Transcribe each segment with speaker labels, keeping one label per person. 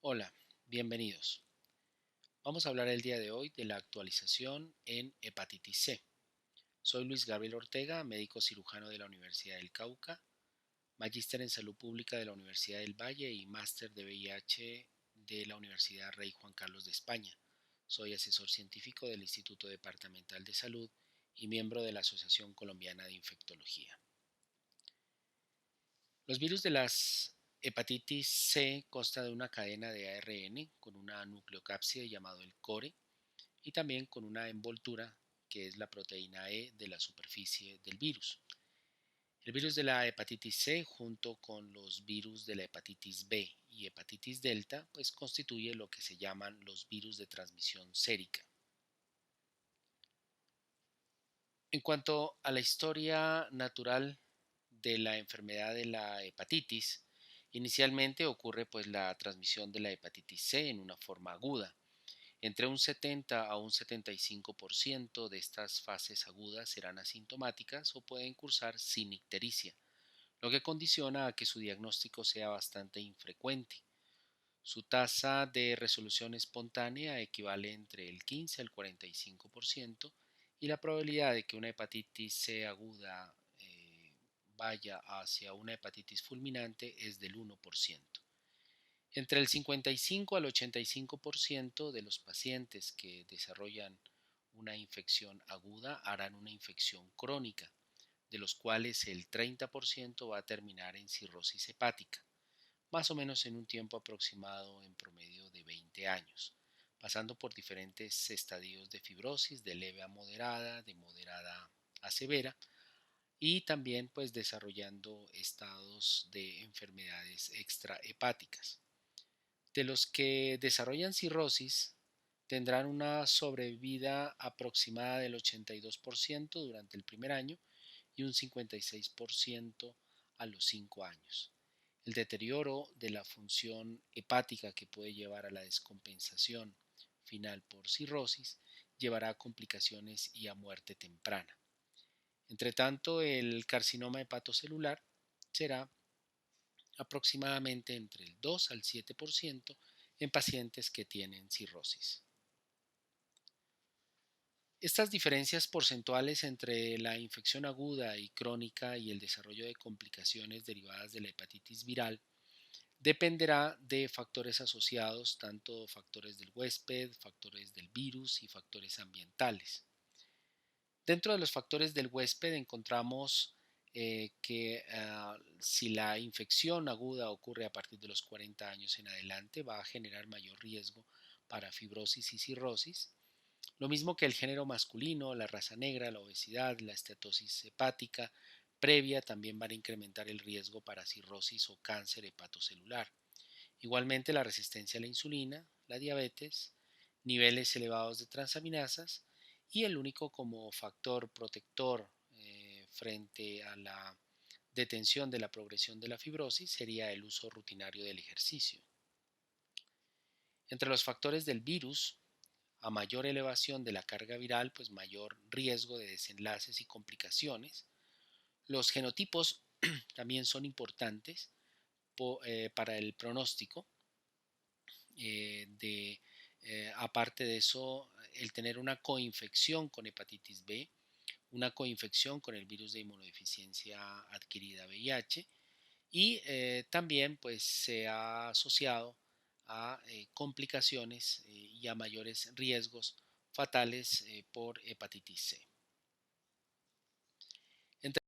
Speaker 1: Hola, bienvenidos. Vamos a hablar el día de hoy de la actualización en hepatitis C. Soy Luis Gabriel Ortega, médico cirujano de la Universidad del Cauca, magíster en salud pública de la Universidad del Valle y máster de VIH de la Universidad Rey Juan Carlos de España. Soy asesor científico del Instituto Departamental de Salud y miembro de la Asociación Colombiana de Infectología. Los virus de las hepatitis C consta de una cadena de ARN con una nucleocápside llamado el core y también con una envoltura que es la proteína E de la superficie del virus. El virus de la hepatitis C junto con los virus de la hepatitis B y hepatitis delta pues constituye lo que se llaman los virus de transmisión sérica. En cuanto a la historia natural de la enfermedad de la hepatitis, inicialmente ocurre pues la transmisión de la hepatitis C en una forma aguda. Entre un 70 a un 75% de estas fases agudas serán asintomáticas o pueden cursar sin ictericia, lo que condiciona a que su diagnóstico sea bastante infrecuente. Su tasa de resolución espontánea equivale entre el 15 al 45% y la probabilidad de que una hepatitis C aguda vaya hacia una hepatitis fulminante es del 1%. Entre el 55 al 85% de los pacientes que desarrollan una infección aguda harán una infección crónica, de los cuales el 30% va a terminar en cirrosis hepática, más o menos en un tiempo aproximado en promedio de 20 años, pasando por diferentes estadios de fibrosis, de leve a moderada, de moderada a severa, y también pues desarrollando estados de enfermedades extrahepáticas. De los que desarrollan cirrosis, tendrán una sobrevida aproximada del 82% durante el primer año y un 56% a los 5 años. El deterioro de la función hepática que puede llevar a la descompensación final por cirrosis llevará a complicaciones y a muerte temprana. Entre tanto, el carcinoma hepatocelular será aproximadamente entre el 2 al 7% en pacientes que tienen cirrosis. Estas diferencias porcentuales entre la infección aguda y crónica y el desarrollo de complicaciones derivadas de la hepatitis viral dependerá de factores asociados, tanto factores del huésped, factores del virus y factores ambientales. Dentro de los factores del huésped encontramos que si la infección aguda ocurre a partir de los 40 años en adelante va a generar mayor riesgo para fibrosis y cirrosis. Lo mismo que el género masculino, la raza negra, la obesidad, la estetosis hepática previa también van a incrementar el riesgo para cirrosis o cáncer hepatocelular. Igualmente la resistencia a la insulina, la diabetes, niveles elevados de transaminasas y el único como factor protector frente a la detención de la progresión de la fibrosis sería el uso rutinario del ejercicio. Entre los factores del virus, a mayor elevación de la carga viral, pues mayor riesgo de desenlaces y complicaciones. Los genotipos también son importantes para el pronóstico. Aparte de eso, el tener una coinfección con hepatitis B, una coinfección con el virus de inmunodeficiencia adquirida VIH y también pues se ha asociado a complicaciones y a mayores riesgos fatales por hepatitis C. Entre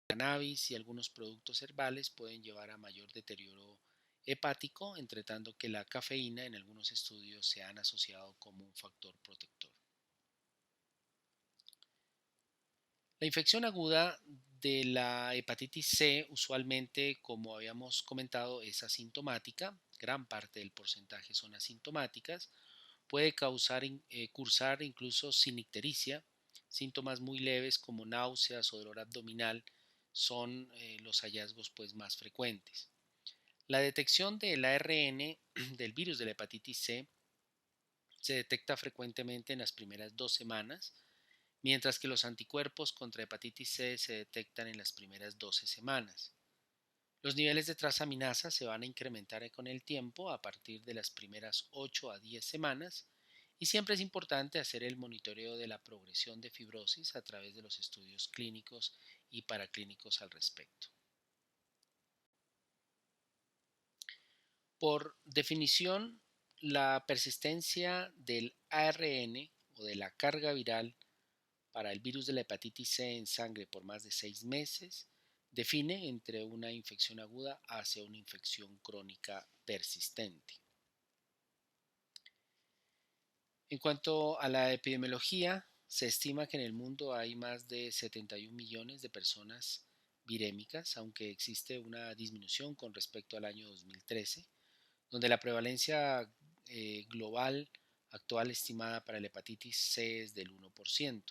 Speaker 1: cannabis y algunos productos herbales pueden llevar a mayor deterioro hepático, entre tanto que la cafeína en algunos estudios se han asociado como un factor protector. La infección aguda de la hepatitis C usualmente, como habíamos comentado, es asintomática, gran parte del porcentaje son asintomáticas, puede cursar incluso sin ictericia, síntomas muy leves como náuseas o dolor abdominal son los hallazgos pues, más frecuentes. La detección del ARN del virus de la hepatitis C se detecta frecuentemente en las primeras 2 semanas mientras que los anticuerpos contra hepatitis C se detectan en las primeras 12 semanas. Los niveles de transaminasa se van a incrementar con el tiempo a partir de las primeras 8 a 10 semanas y siempre es importante hacer el monitoreo de la progresión de fibrosis a través de los estudios clínicos y paraclínicos al respecto. Por definición, la persistencia del ARN o de la carga viral para el virus de la hepatitis C en sangre por más de 6 meses define entre una infección aguda hacia una infección crónica persistente. En cuanto a la epidemiología, se estima que en el mundo hay más de 71 millones de personas virémicas, aunque existe una disminución con respecto al año 2013, donde la prevalencia global actual estimada para la hepatitis C es del 1%.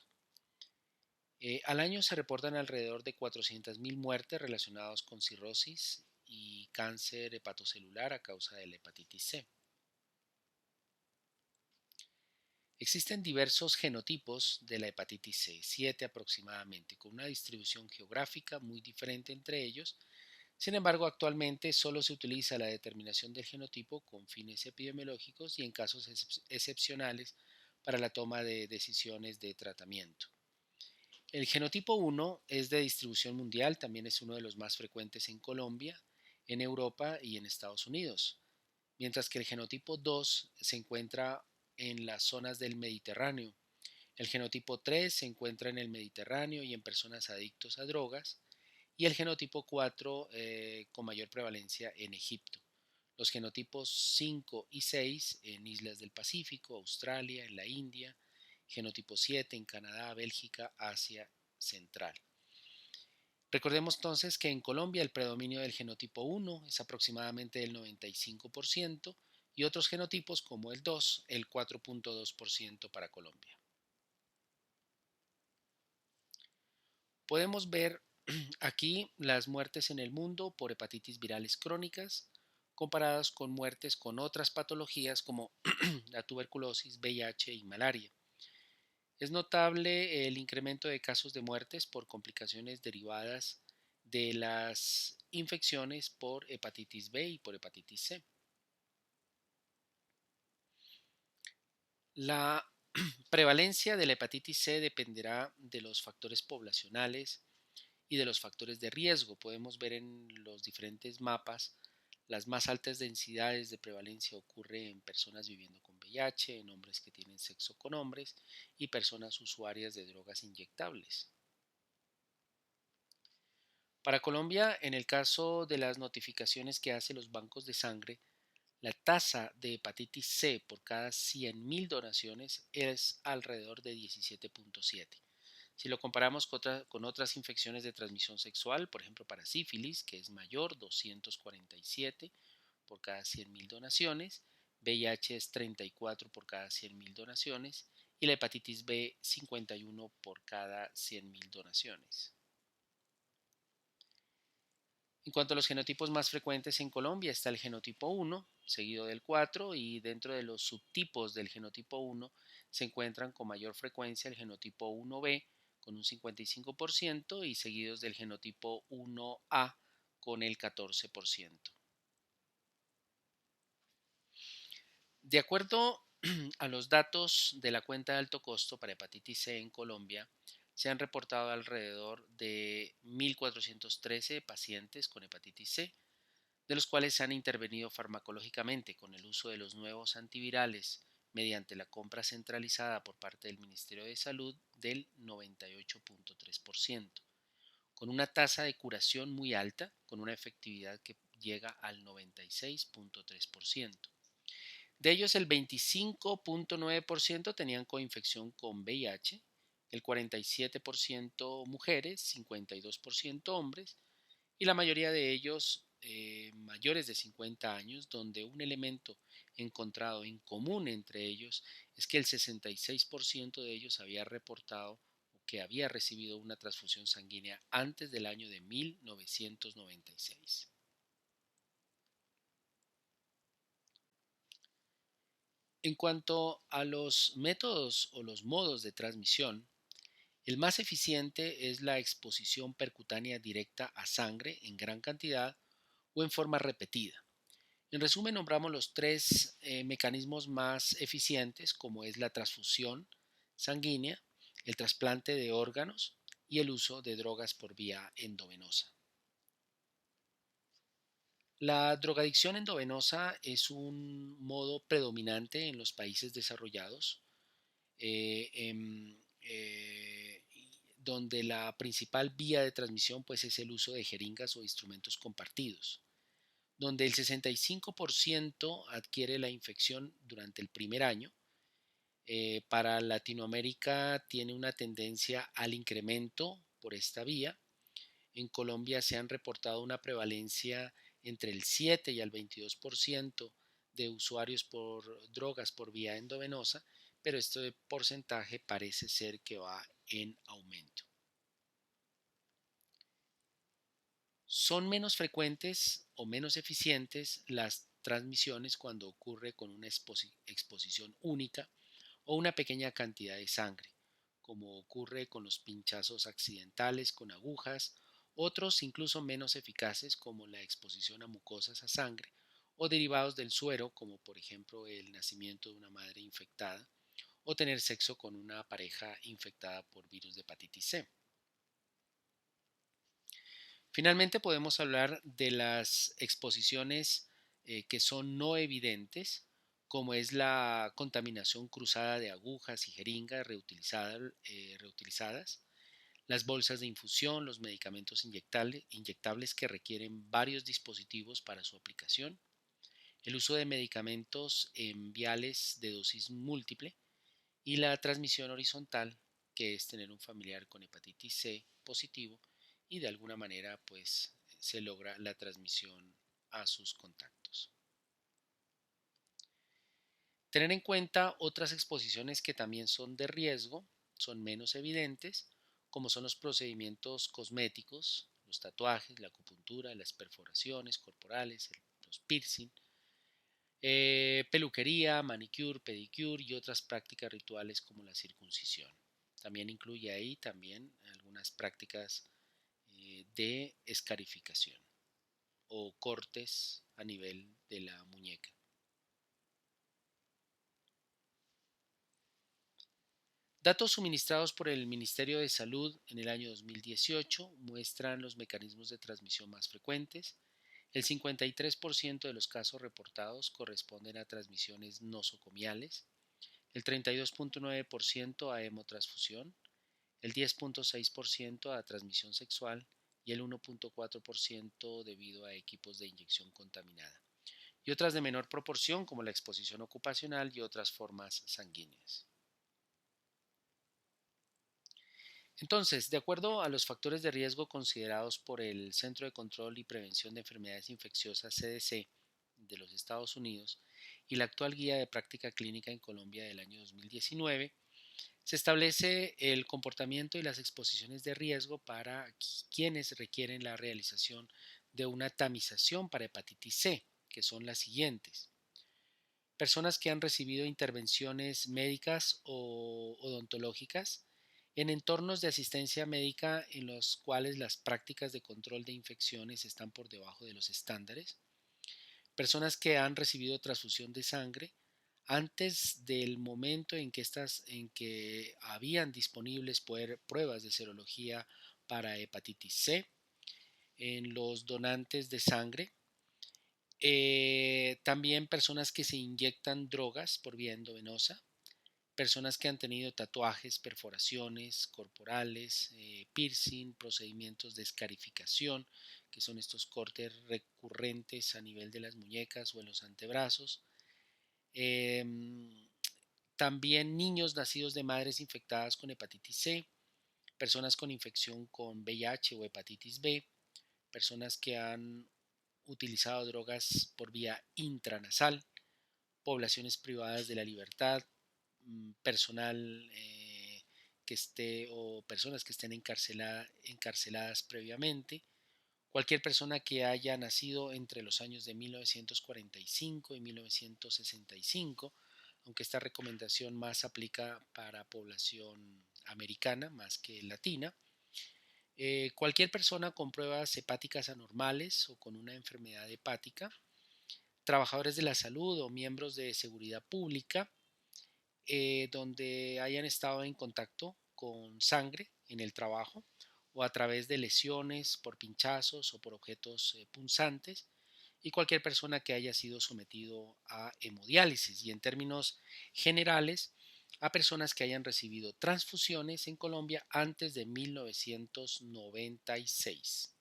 Speaker 1: Al año se reportan alrededor de 400.000 muertes relacionadas con cirrosis y cáncer hepatocelular a causa de la hepatitis C. Existen diversos genotipos de la hepatitis C, 7 aproximadamente, con una distribución geográfica muy diferente entre ellos. Sin embargo, actualmente solo se utiliza la determinación del genotipo con fines epidemiológicos y en casos excepcionales para la toma de decisiones de tratamiento. El genotipo 1 es de distribución mundial, también es uno de los más frecuentes en Colombia, en Europa y en Estados Unidos, mientras que el genotipo 2 se encuentra en las zonas del Mediterráneo. El genotipo 3 se encuentra en el Mediterráneo y en personas adictos a drogas, y el genotipo 4 con mayor prevalencia en Egipto. Los genotipos 5 y 6 en islas del Pacífico, Australia, en la India, genotipo 7 en Canadá, Bélgica, Asia Central. Recordemos entonces que en Colombia el predominio del genotipo 1 es aproximadamente del 95% y otros genotipos como el 2, el 4.2% para Colombia. Podemos ver aquí las muertes en el mundo por hepatitis virales crónicas comparadas con muertes con otras patologías como la tuberculosis, VIH y malaria. Es notable el incremento de casos de muertes por complicaciones derivadas de las infecciones por hepatitis B y por hepatitis C. La prevalencia de la hepatitis C dependerá de los factores poblacionales y de los factores de riesgo. Podemos ver en los diferentes mapas las más altas densidades de prevalencia ocurre en personas viviendo con VIH, en hombres que tienen sexo con hombres y personas usuarias de drogas inyectables. Para Colombia, en el caso de las notificaciones que hacen los bancos de sangre, la tasa de hepatitis C por cada 100.000 donaciones es alrededor de 17.7. Si lo comparamos con otras infecciones de transmisión sexual, por ejemplo para sífilis, que es mayor, 247 por cada 100.000 donaciones, VIH es 34 por cada 100.000 donaciones y la hepatitis B 51 por cada 100.000 donaciones. En cuanto a los genotipos más frecuentes en Colombia, está el genotipo 1, seguido del 4, y dentro de los subtipos del genotipo 1 se encuentran con mayor frecuencia el genotipo 1B con un 55% y seguidos del genotipo 1A con el 14%. De acuerdo a los datos de la cuenta de alto costo para hepatitis C en Colombia, se han reportado alrededor de 1.413 pacientes con hepatitis C, de los cuales se han intervenido farmacológicamente con el uso de los nuevos antivirales mediante la compra centralizada por parte del Ministerio de Salud del 98.3%, con una tasa de curación muy alta, con una efectividad que llega al 96.3%. De ellos, el 25.9% tenían coinfección con VIH, el 47% mujeres, 52% hombres, y la mayoría de ellos mayores de 50 años, donde un elemento encontrado en común entre ellos es que el 66% de ellos había reportado o que había recibido una transfusión sanguínea antes del año de 1996. En cuanto a los métodos o los modos de transmisión, El más eficiente es la exposición percutánea directa a sangre en gran cantidad o en forma repetida. En resumen, nombramos los tres mecanismos más eficientes, como es la transfusión sanguínea, el trasplante de órganos y el uso de drogas por vía endovenosa. La drogadicción endovenosa es un modo predominante en los países desarrollados, eh, em, eh, donde la principal vía de transmisión pues, es el uso de jeringas o instrumentos compartidos, donde el 65% adquiere la infección durante el primer año. Para Latinoamérica tiene una tendencia al incremento por esta vía. En Colombia se han reportado una prevalencia entre el 7 y el 22% de usuarios por drogas por vía endovenosa, pero este porcentaje parece ser que va en aumento. Son menos frecuentes o menos eficientes las transmisiones cuando ocurre con una exposición única o una pequeña cantidad de sangre, como ocurre con los pinchazos accidentales con agujas, otros incluso menos eficaces como la exposición a mucosas a sangre o derivados del suero, como por ejemplo el nacimiento de una madre infectada o tener sexo con una pareja infectada por virus de hepatitis C. Finalmente podemos hablar de las exposiciones que son no evidentes, como es la contaminación cruzada de agujas y jeringas reutilizadas, las bolsas de infusión, los medicamentos inyectables que requieren varios dispositivos para su aplicación, el uso de medicamentos en viales de dosis múltiple y la transmisión horizontal, que es tener un familiar con hepatitis C positivo y de alguna manera pues se logra la transmisión a sus contactos. Tener en cuenta otras exposiciones que también son de riesgo, son menos evidentes, como son los procedimientos cosméticos, los tatuajes, la acupuntura, las perforaciones corporales, los piercing, peluquería, manicure, pedicure y otras prácticas rituales como la circuncisión. También incluye ahí también algunas prácticas de escarificación o cortes a nivel de la muñeca. Datos suministrados por el Ministerio de Salud en el año 2018 muestran los mecanismos de transmisión más frecuentes. El 53% de los casos reportados corresponden a transmisiones nosocomiales, el 32.9% a hemotransfusión, el 10.6% a transmisión sexual y el 1.4% debido a equipos de inyección contaminada, y otras de menor proporción como la exposición ocupacional y otras formas sanguíneas. Entonces, de acuerdo a los factores de riesgo considerados por el Centro de Control y Prevención de Enfermedades Infecciosas CDC de los Estados Unidos y la actual Guía de Práctica Clínica en Colombia del año 2019, se establece el comportamiento y las exposiciones de riesgo para quienes requieren la realización de una tamización para hepatitis C, que son las siguientes. Personas que han recibido intervenciones médicas o odontológicas en entornos de asistencia médica en los cuales las prácticas de control de infecciones están por debajo de los estándares. Personas que han recibido transfusión de sangre antes del momento en que habían disponibles pruebas de serología para hepatitis C en los donantes de sangre. También personas que se inyectan drogas por vía endovenosa, personas que han tenido tatuajes, perforaciones corporales, piercing, procedimientos de escarificación, que son estos cortes recurrentes a nivel de las muñecas o en los antebrazos. Em, También niños nacidos de madres infectadas con hepatitis C, personas con infección con VIH o hepatitis B, personas que han utilizado drogas por vía intranasal, poblaciones privadas de la libertad, personal que esté o personas que estén encarceladas previamente, cualquier persona que haya nacido entre los años de 1945 y 1965, aunque esta recomendación más aplica para población americana más que latina. Cualquier persona con pruebas hepáticas anormales o con una enfermedad hepática, trabajadores de la salud o miembros de seguridad pública, donde hayan estado en contacto con sangre en el trabajo o a través de lesiones por pinchazos o por objetos punzantes, y cualquier persona que haya sido sometido a hemodiálisis, y en términos generales a personas que hayan recibido transfusiones en Colombia antes de 1996.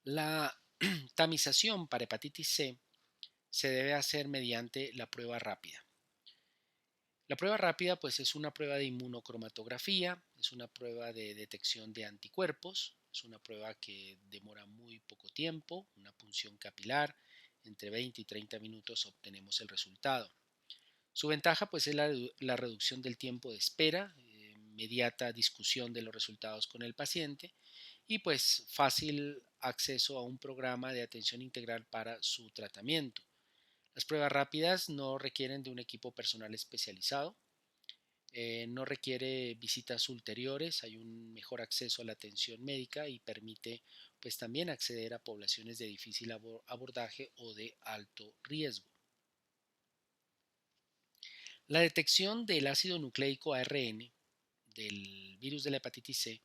Speaker 1: La tamización para hepatitis C se debe hacer mediante la prueba rápida. La prueba rápida pues es una prueba de inmunocromatografía, es una prueba de detección de anticuerpos, es una prueba que demora muy poco tiempo, una punción capilar, entre 20 y 30 minutos obtenemos el resultado. Su ventaja pues es la reducción del tiempo de espera, inmediata discusión de los resultados con el paciente y pues fácil acceso a un programa de atención integral para su tratamiento. Las pruebas rápidas no requieren de un equipo personal especializado, no requiere visitas ulteriores, hay un mejor acceso a la atención médica y permite pues también acceder a poblaciones de difícil abordaje o de alto riesgo. La detección del ácido nucleico ARN del virus de la hepatitis C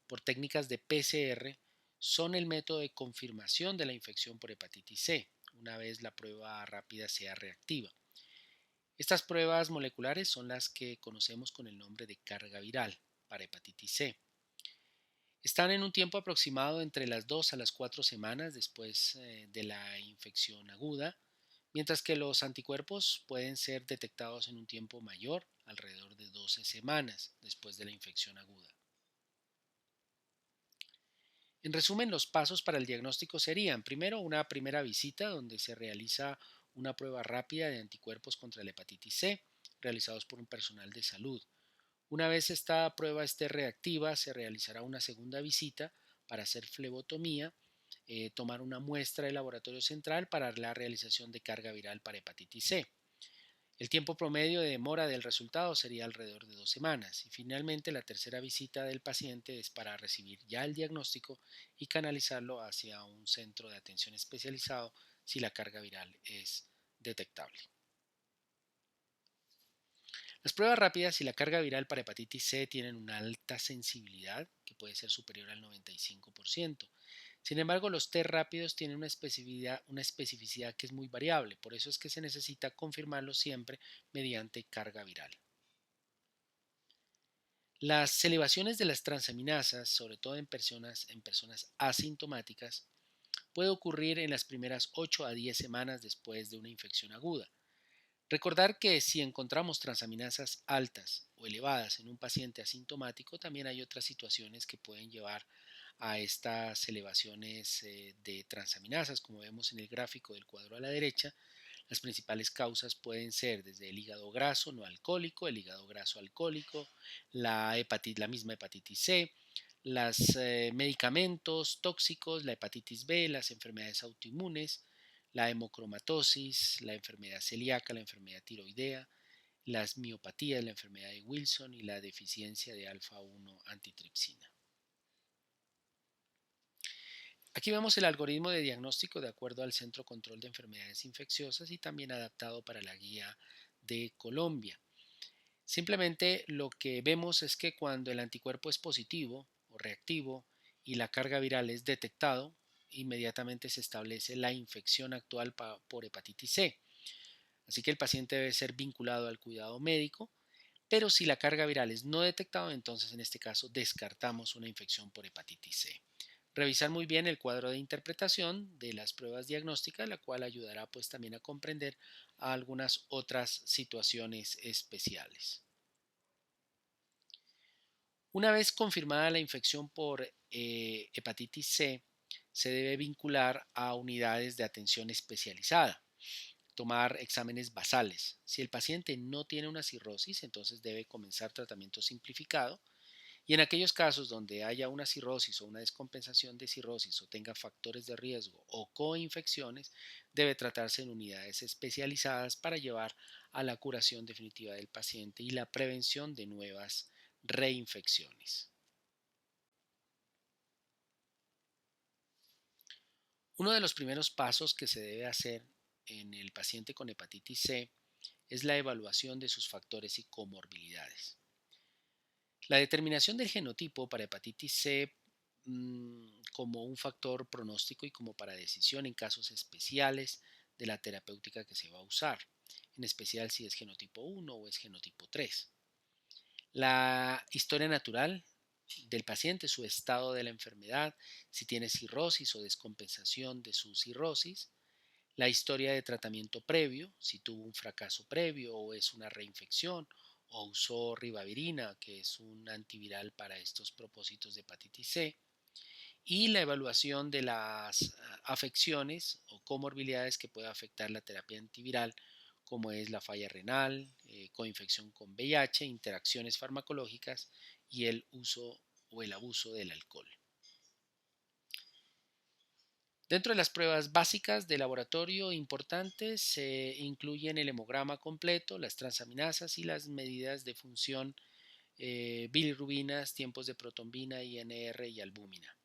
Speaker 1: por técnicas de PCR son el método de confirmación de la infección por hepatitis C, una vez la prueba rápida sea reactiva. Estas pruebas moleculares son las que conocemos con el nombre de carga viral para hepatitis C. Están en un tiempo aproximado entre las 2 a las 4 semanas después de la infección aguda, mientras que los anticuerpos pueden ser detectados en un tiempo mayor, alrededor de 12 semanas después de la infección aguda. En resumen, los pasos para el diagnóstico serían: primero, una primera visita donde se realiza una prueba rápida de anticuerpos contra la hepatitis C, realizados por un personal de salud. Una vez esta prueba esté reactiva, se realizará una segunda visita para hacer flebotomía, tomar una muestra del laboratorio central para la realización de carga viral para hepatitis C. El tiempo promedio de demora del resultado sería alrededor de 2 semanas, y finalmente la tercera visita del paciente es para recibir ya el diagnóstico y canalizarlo hacia un centro de atención especializado si la carga viral es detectable. Las pruebas rápidas y la carga viral para hepatitis C tienen una alta sensibilidad, que puede ser superior al 95%. Sin embargo, los test rápidos tienen una especificidad que es muy variable, por eso es que se necesita confirmarlo siempre mediante carga viral. Las elevaciones de las transaminasas, sobre todo en personas asintomáticas, puede ocurrir en las primeras 8 a 10 semanas después de una infección aguda. Recordar que si encontramos transaminasas altas o elevadas en un paciente asintomático, también hay otras situaciones que pueden llevar a estas elevaciones de transaminasas, como vemos en el gráfico del cuadro a la derecha. Las principales causas pueden ser desde el hígado graso no alcohólico, el hígado graso alcohólico, la misma hepatitis C, los medicamentos tóxicos, la hepatitis B, las enfermedades autoinmunes, la hemocromatosis, la enfermedad celíaca, la enfermedad tiroidea, las miopatías, la enfermedad de Wilson y la deficiencia de alfa-1 antitripsina. Aquí vemos el algoritmo de diagnóstico de acuerdo al Centro Control de Enfermedades Infecciosas y también adaptado para la guía de Colombia. Simplemente lo que vemos es que cuando el anticuerpo es positivo o reactivo y la carga viral es detectado, inmediatamente se establece la infección actual por hepatitis C. Así que el paciente debe ser vinculado al cuidado médico, pero si la carga viral es no detectada, entonces en este caso descartamos una infección por hepatitis C. Revisar muy bien el cuadro de interpretación de las pruebas diagnósticas, la cual ayudará pues también a comprender algunas otras situaciones especiales. Una vez confirmada la infección por hepatitis C, se debe vincular a unidades de atención especializada, tomar exámenes basales. Si el paciente no tiene una cirrosis, entonces debe comenzar tratamiento simplificado, Y en aquellos casos donde haya una cirrosis o una descompensación de cirrosis o tenga factores de riesgo o coinfecciones, debe tratarse en unidades especializadas para llevar a la curación definitiva del paciente y la prevención de nuevas reinfecciones. Uno de los primeros pasos que se debe hacer en el paciente con hepatitis C es la evaluación de sus factores y comorbilidades. La determinación del genotipo para hepatitis C como un factor pronóstico y como para decisión en casos especiales de la terapéutica que se va a usar, en especial si es genotipo 1 o es genotipo 3. La historia natural del paciente, su estado de la enfermedad, si tiene cirrosis o descompensación de su cirrosis, la historia de tratamiento previo, si tuvo un fracaso previo o es una reinfección o usó ribavirina, que es un antiviral para estos propósitos de hepatitis C, y la evaluación de las afecciones o comorbilidades que puede afectar la terapia antiviral, como es la falla renal, coinfección con VIH, interacciones farmacológicas y el uso o el abuso del alcohol. Dentro de las pruebas básicas de laboratorio importantes se incluyen el hemograma completo, las transaminasas y las medidas de función bilirrubinas, tiempos de protombina, INR y albúmina.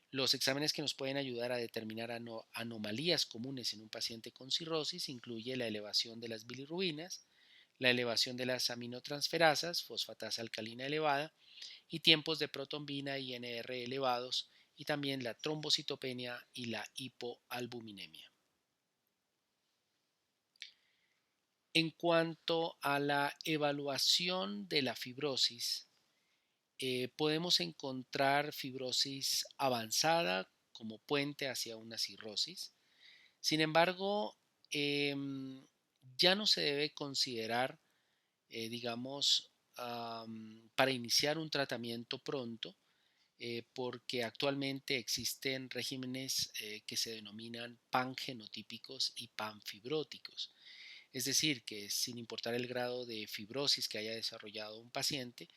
Speaker 1: Los exámenes que nos pueden ayudar a determinar anomalías comunes en un paciente con cirrosis incluye la elevación de las bilirrubinas, la elevación de las aminotransferasas, fosfatasa alcalina elevada y tiempos de protombina y INR elevados, y también la trombocitopenia y la hipoalbuminemia. En cuanto a la evaluación de la fibrosis, podemos encontrar fibrosis avanzada como puente hacia una cirrosis. Sin embargo, ya no se debe considerar, digamos, para iniciar un tratamiento pronto, porque actualmente existen regímenes que se denominan pangenotípicos y panfibróticos. Es decir, que sin importar el grado de fibrosis que haya desarrollado un paciente,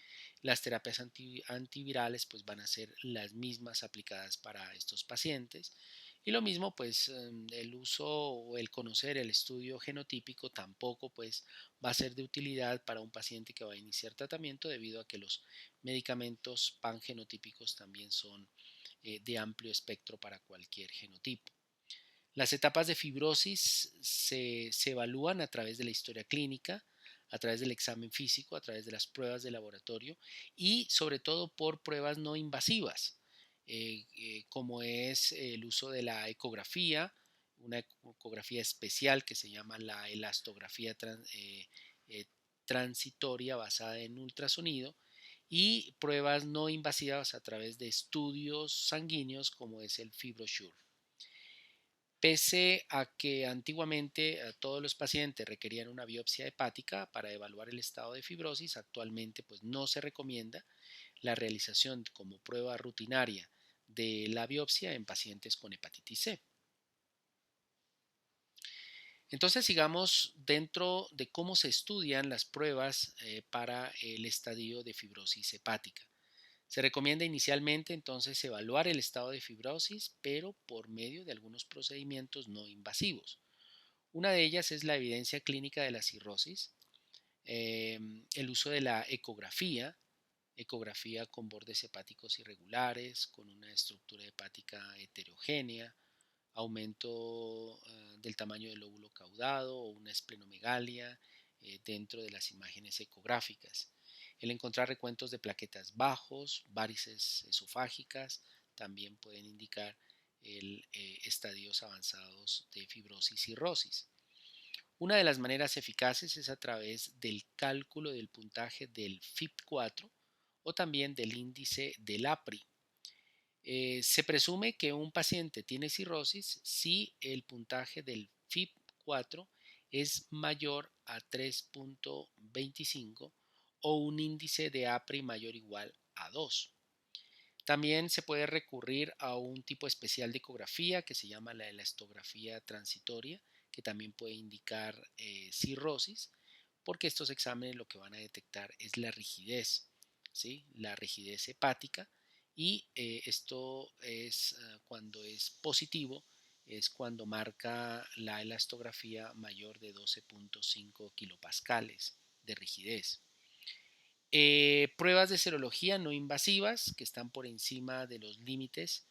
Speaker 1: las terapias antivirales pues van a ser las mismas aplicadas para estos pacientes. Y lo mismo pues el uso o el conocer el estudio genotípico tampoco pues va a ser de utilidad para un paciente que va a iniciar tratamiento, debido a que los medicamentos pangenotípicos también son de amplio espectro para cualquier genotipo. Las etapas de fibrosis se evalúan a través de la historia clínica, a través del examen físico, a través de las pruebas de laboratorio y sobre todo por pruebas no invasivas, como es el uso de la ecografía, una ecografía especial que se llama la elastografía eh, transitoria basada en ultrasonido, y pruebas no invasivas a través de estudios sanguíneos como es el FibroSure. Pese a que antiguamente todos los pacientes requerían una biopsia hepática para evaluar el estado de fibrosis, actualmente pues no se recomienda la realización como prueba rutinaria de la biopsia en pacientes con hepatitis C. Entonces sigamos dentro de cómo se estudian las pruebas para el estadio de fibrosis hepática. Se recomienda inicialmente entonces evaluar el estado de fibrosis, pero por medio de algunos procedimientos no invasivos. Una de ellas es la evidencia clínica de la cirrosis, el uso de la ecografía con bordes hepáticos irregulares, con una estructura hepática heterogénea, aumento del tamaño del lóbulo caudado o una esplenomegalia dentro de las imágenes ecográficas. El encontrar recuentos de plaquetas bajos, varices esofágicas, también pueden indicar estadios avanzados de fibrosis y cirrosis. Una de las maneras eficaces es a través del cálculo del puntaje del FIB4 o también del índice del APRI. Se presume que un paciente tiene cirrosis si el puntaje del FIB4 es mayor a 3.25 o un índice de APRI mayor o igual a 2. También se puede recurrir a un tipo especial de ecografía que se llama la elastografía transitoria, que también puede indicar cirrosis, porque estos exámenes lo que van a detectar es la rigidez ¿sí? La rigidez hepática y esto es cuando es positivo, es cuando marca la elastografía mayor de 12.5 kilopascales de rigidez. Pruebas de serología no invasivas que están por encima de los límites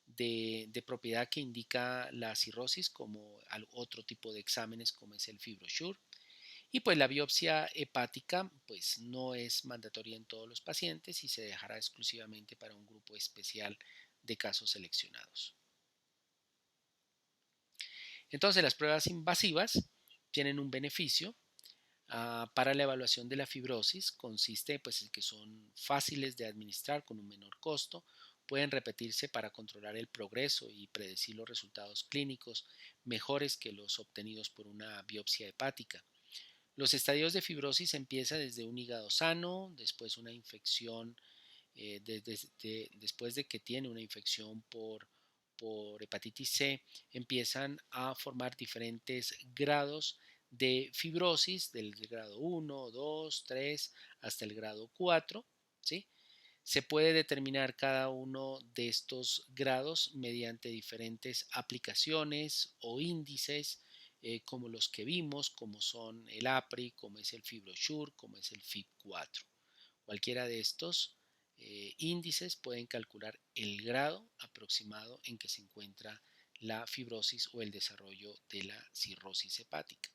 Speaker 1: de propiedad que indica la cirrosis, como otro tipo de exámenes como es el FibroSure. Y pues la biopsia hepática pues no es mandatoria en todos los pacientes y se dejará exclusivamente para un grupo especial de casos seleccionados. Entonces las pruebas invasivas tienen un beneficio para la evaluación de la fibrosis. Consiste pues en que son fáciles de administrar con un menor costo, pueden repetirse para controlar el progreso y predecir los resultados clínicos mejores que los obtenidos por una biopsia hepática. Los estadios de fibrosis empieza desde un hígado sano, después una infección, después de que tiene una infección por hepatitis C, empiezan a formar diferentes grados de fibrosis, del grado 1, 2, 3 hasta el grado 4, ¿sí? Se puede determinar cada uno de estos grados mediante diferentes aplicaciones o índices como los que vimos, como son el APRI, como es el FibroSure, como es el FIB4. Cualquiera de estos índices pueden calcular el grado aproximado en que se encuentra la fibrosis o el desarrollo de la cirrosis hepática.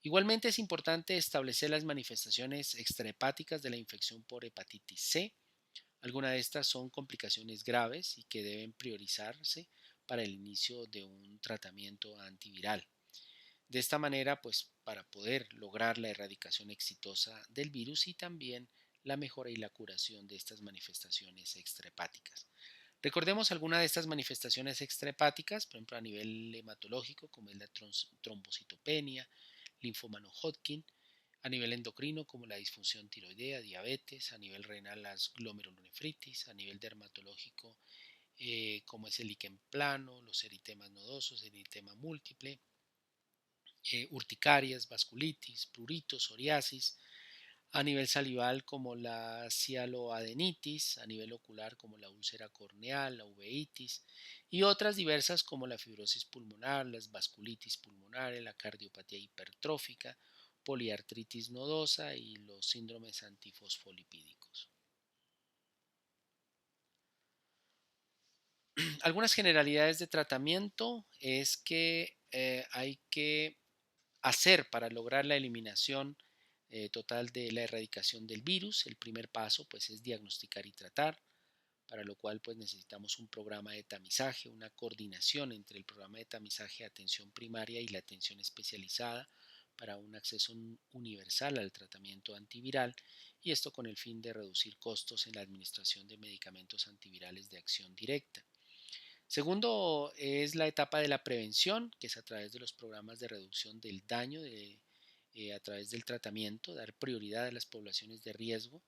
Speaker 1: Igualmente es importante establecer las manifestaciones extrahepáticas de la infección por hepatitis C. Algunas de estas son complicaciones graves y que deben priorizarse para el inicio de un tratamiento antiviral. De esta manera, pues para poder lograr la erradicación exitosa del virus y también la mejora y la curación de estas manifestaciones extrahepáticas. Recordemos algunas de estas manifestaciones extrahepáticas, por ejemplo a nivel hematológico, como es la trombocitopenia, linfoma no Hodgkin, a nivel endocrino como la disfunción tiroidea, diabetes, a nivel renal las glomerulonefritis, a nivel dermatológico como es el líquen plano, los eritemas nodosos, eritema múltiple, urticarias, vasculitis, pruritos, psoriasis, a nivel salival como la cialoadenitis, a nivel ocular como la úlcera corneal, la uveitis y otras diversas como la fibrosis pulmonar, las vasculitis pulmonares, la cardiopatía hipertrófica, poliartritis nodosa y los síndromes antifosfolipídicos. Algunas generalidades de tratamiento es que hay que hacer para lograr la eliminación total de la erradicación del virus. El primer paso pues es diagnosticar y tratar, para lo cual pues necesitamos un programa de tamizaje, una coordinación entre el programa de tamizaje de atención primaria y la atención especializada para un acceso universal al tratamiento antiviral y esto con el fin de reducir costos en la administración de medicamentos antivirales de acción directa. Segundo es la etapa de la prevención, que es a través de los programas de reducción del daño a través del tratamiento, dar prioridad a las poblaciones de riesgo.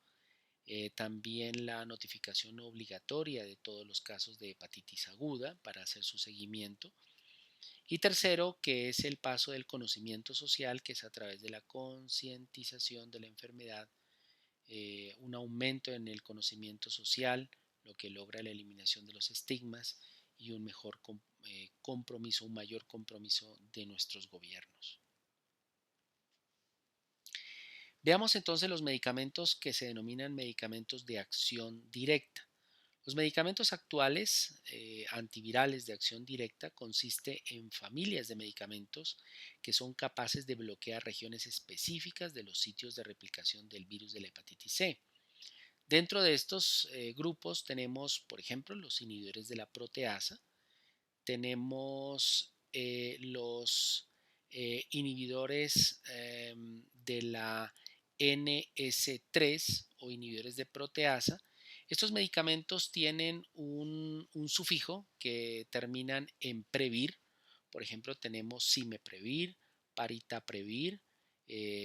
Speaker 1: También la notificación obligatoria de todos los casos de hepatitis aguda para hacer su seguimiento. Y tercero, que es el paso del conocimiento social, que es a través de la concientización de la enfermedad, un aumento en el conocimiento social, lo que logra la eliminación de los estigmas y un mejor compromiso, un mayor compromiso de nuestros gobiernos. Veamos entonces los medicamentos que se denominan medicamentos de acción directa. Los medicamentos actuales antivirales de acción directa consiste en familias de medicamentos que son capaces de bloquear regiones específicas de los sitios de replicación del virus de la hepatitis C. Dentro de estos grupos tenemos, por ejemplo, los inhibidores de la proteasa, tenemos los inhibidores de la NS3 o inhibidores de proteasa. Estos medicamentos tienen un sufijo que terminan en previr. Por ejemplo, tenemos cimeprevir, paritaprevir,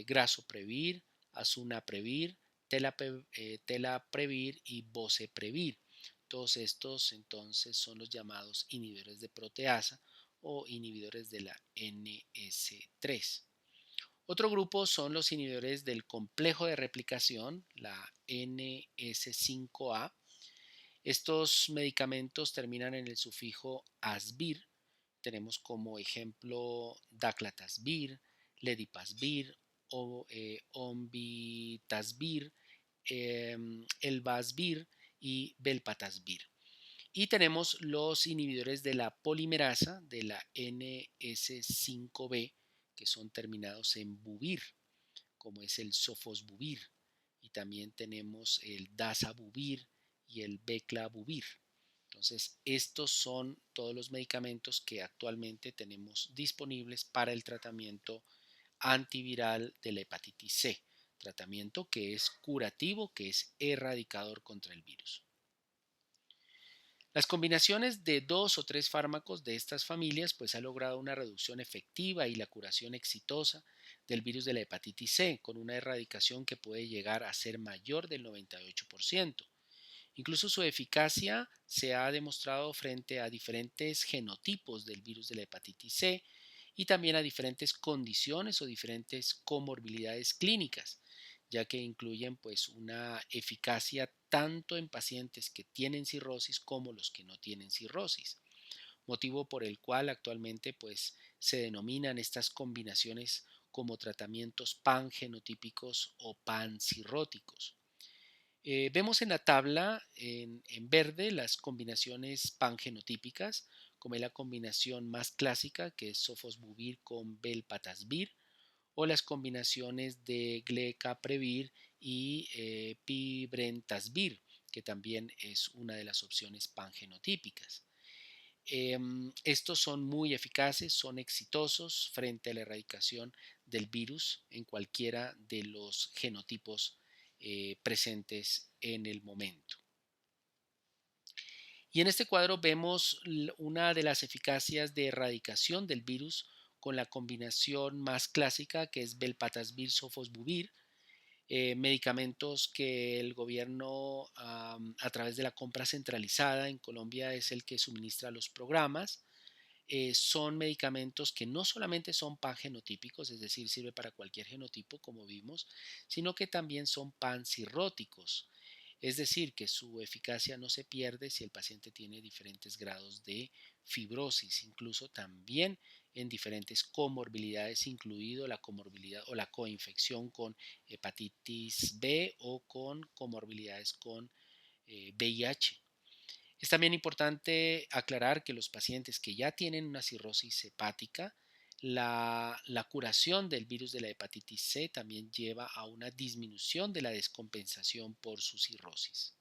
Speaker 1: grasoprevir, azunaprevir, telaprevir y boceprevir. Todos estos entonces son los llamados inhibidores de proteasa o inhibidores de la NS3. Otro grupo son los inhibidores del complejo de replicación, la NS5A. Estos medicamentos terminan en el sufijo asbir. Tenemos como ejemplo daclatasvir, ledipasvir, ombitasvir, elbasvir y belpatasvir. Y tenemos los inhibidores de la polimerasa de la NS5B, que son terminados en buvir, como es el sofosbuvir. Y también tenemos el dasabuvir y el beclabuvir. Entonces, estos son todos los medicamentos que actualmente tenemos disponibles para el tratamiento antiviral de la hepatitis C, tratamiento que es curativo, que es erradicador contra el virus. Las combinaciones de 2 o 3 fármacos de estas familias pues ha logrado una reducción efectiva y la curación exitosa del virus de la hepatitis C con una erradicación que puede llegar a ser mayor del 98%. Incluso su eficacia se ha demostrado frente a diferentes genotipos del virus de la hepatitis C y también a diferentes condiciones o diferentes comorbilidades clínicas, ya que incluyen pues una eficacia tanto en pacientes que tienen cirrosis como los que no tienen cirrosis, motivo por el cual actualmente pues se denominan estas combinaciones como tratamientos pangenotípicos o pancirróticos. Vemos en la tabla en verde las combinaciones pangenotípicas, como es la combinación más clásica que es sofosbuvir con belpatasvir, o las combinaciones de glecaprevir y pibrentasvir, que también es una de las opciones pangenotípicas. Estos son muy eficaces, son exitosos frente a la erradicación del virus en cualquiera de los genotipos presentes en el momento. Y en este cuadro vemos una de las eficacias de erradicación del virus con la combinación más clásica que es belpatasvir sofosbuvir, medicamentos que el gobierno a través de la compra centralizada en Colombia es el que suministra los programas. Son medicamentos que no solamente son pangenotípicos, es decir, sirve para cualquier genotipo como vimos, sino que también son pancirróticos. Es decir, que su eficacia no se pierde si el paciente tiene diferentes grados de fibrosis, incluso también en diferentes comorbilidades, incluido la comorbilidad o la coinfección con hepatitis B o con comorbilidades con VIH. Es también importante aclarar que los pacientes que ya tienen una cirrosis hepática, la curación del virus de la hepatitis C también lleva a una disminución de la descompensación por su cirrosis.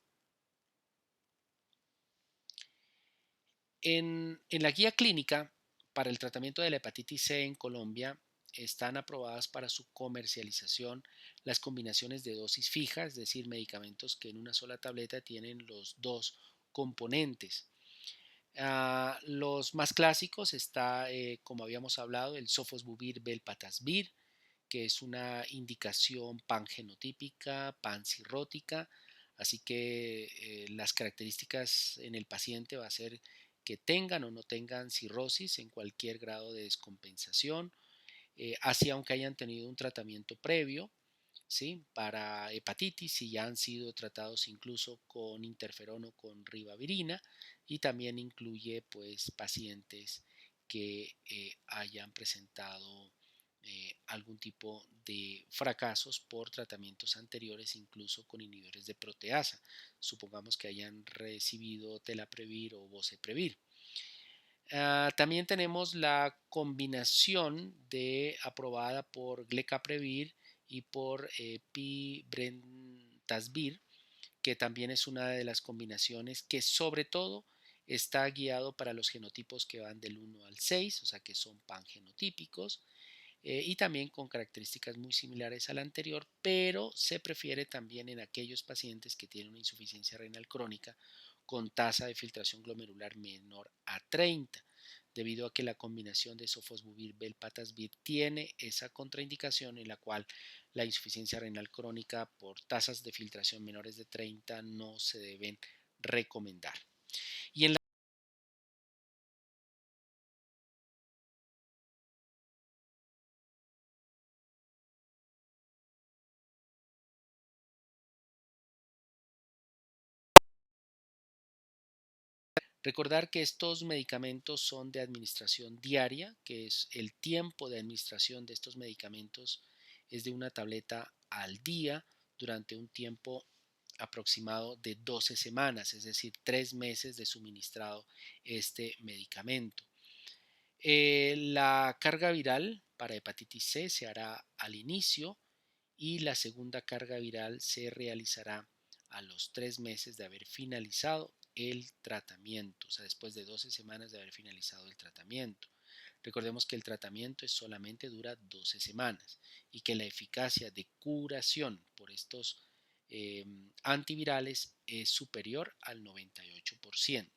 Speaker 1: En la guía clínica para el tratamiento de la hepatitis C en Colombia están aprobadas para su comercialización las combinaciones de dosis fija, es decir, medicamentos que en una sola tableta tienen los dos componentes. Los más clásicos está, como habíamos hablado, el sofosbuvir belpatasvir, que es una indicación pangenotípica, pancirrótica, así que las características en el paciente va a ser que tengan o no tengan cirrosis en cualquier grado de descompensación, así aunque hayan tenido un tratamiento previo, ¿sí? Para hepatitis y ya han sido tratados incluso con interferón o con ribavirina, y también incluye pues pacientes que hayan presentado algún tipo de fracasos por tratamientos anteriores, incluso con inhibidores de proteasa. Supongamos que hayan recibido telaprevir o boceprevir. También tenemos la combinación de aprobada por glecaprevir y por pibrentasvir, que también es una de las combinaciones que sobre todo está guiado para los genotipos que van del 1 al 6, o sea que son pangenotípicos, y también con características muy similares a la anterior, pero se prefiere también en aquellos pacientes que tienen una insuficiencia renal crónica con tasa de filtración glomerular menor a 30, debido a que la combinación de sofosbuvir belpatasvir tiene esa contraindicación en la cual la insuficiencia renal crónica por tasas de filtración menores de 30 no se deben recomendar. Y en Recordar que estos medicamentos son de administración diaria, que es el tiempo de administración de estos medicamentos es de una tableta al día durante un tiempo aproximado de 12 semanas, es decir, 3 meses de suministrado este medicamento. La carga viral para hepatitis C se hará al inicio y la segunda carga viral se realizará a los 3 meses de haber finalizado el tratamiento, o sea, después de 12 semanas de haber finalizado el tratamiento. Recordemos que el tratamiento solamente dura 12 semanas y que la eficacia de curación por estos antivirales es superior al 98%.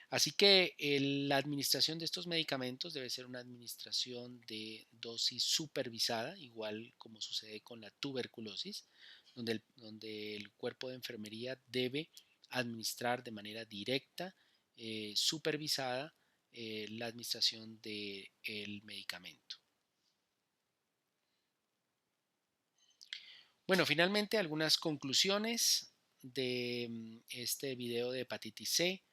Speaker 1: Así que la administración de estos medicamentos debe ser una administración de dosis supervisada, igual como sucede con la tuberculosis, donde el cuerpo de enfermería debe administrar de manera directa, supervisada, la administración del medicamento. Bueno, finalmente algunas conclusiones de este video de hepatitis C.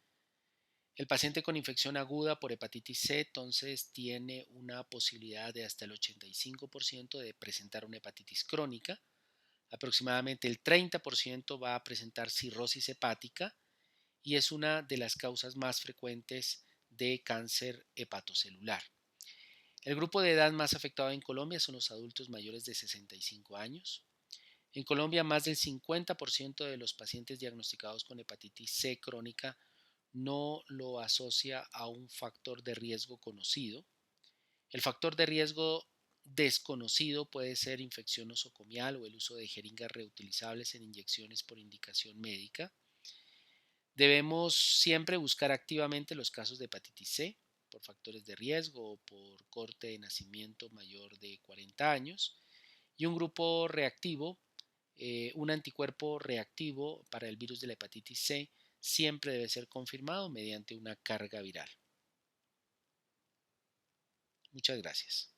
Speaker 1: El paciente con infección aguda por hepatitis C entonces tiene una posibilidad de hasta el 85% de presentar una hepatitis crónica. Aproximadamente el 30% va a presentar cirrosis hepática y es una de las causas más frecuentes de cáncer hepatocelular. El grupo de edad más afectado en Colombia son los adultos mayores de 65 años. En Colombia, más del 50% de los pacientes diagnosticados con hepatitis C crónica no lo asocia a un factor de riesgo conocido. El factor de riesgo desconocido puede ser infección nosocomial o el uso de jeringas reutilizables en inyecciones por indicación médica. Debemos siempre buscar activamente los casos de hepatitis C por factores de riesgo o por corte de nacimiento mayor de 40 años y un grupo reactivo, un anticuerpo reactivo para el virus de la hepatitis C siempre debe ser confirmado mediante una carga viral. Muchas gracias.